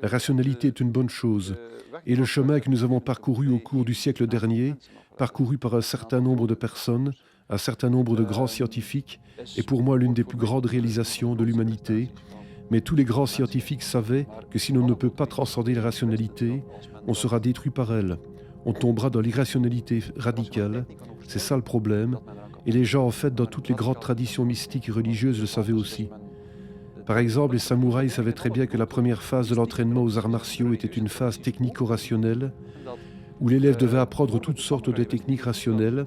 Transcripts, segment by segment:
La rationalité est une bonne chose. Et le chemin que nous avons parcouru au cours du siècle dernier, parcouru par un certain nombre de personnes, un certain nombre de grands scientifiques, est pour moi l'une des plus grandes réalisations de l'humanité. Mais tous les grands scientifiques savaient que si l'on ne peut pas transcender la rationalité, on sera détruit par elle. On tombera dans l'irrationalité radicale. C'est ça le problème. Et les gens, en fait, dans toutes les grandes traditions mystiques et religieuses le savaient aussi. Par exemple, les samouraïs savaient très bien que la première phase de l'entraînement aux arts martiaux était une phase technico-rationnelle, où l'élève devait apprendre toutes sortes de techniques rationnelles,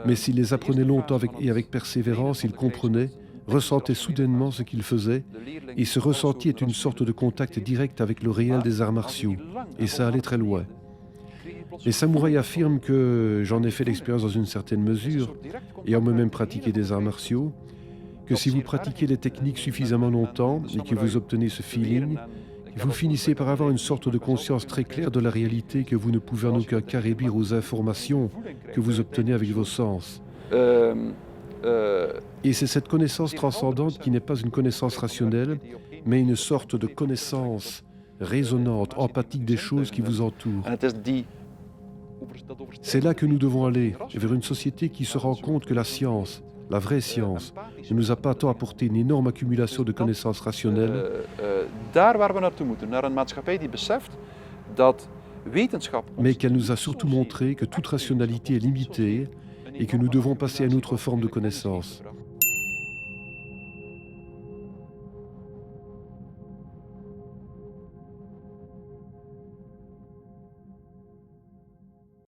mais s'il les apprenait longtemps et avec persévérance, il comprenait, ressentait soudainement ce qu'il faisait, et ce ressenti est une sorte de contact direct avec le réel des arts martiaux, et ça allait très loin. Les samouraïs affirment que, j'en ai fait l'expérience dans une certaine mesure, ayant moi-même pratiqué des arts martiaux, que si vous pratiquez les techniques suffisamment longtemps et que vous obtenez ce feeling, vous finissez par avoir une sorte de conscience très claire de la réalité que vous ne pouvez en aucun cas réduire aux informations que vous obtenez avec vos sens. Et c'est cette connaissance transcendante qui n'est pas une connaissance rationnelle, mais une sorte de connaissance résonante, empathique des choses qui vous entourent. C'est là que nous devons aller, vers une société qui se rend compte que la science, la vraie science, ne nous a pas tant apporté une énorme accumulation de connaissances rationnelles, mais qu'elle nous a surtout montré que toute rationalité est limitée et que nous devons passer à une autre forme de connaissance.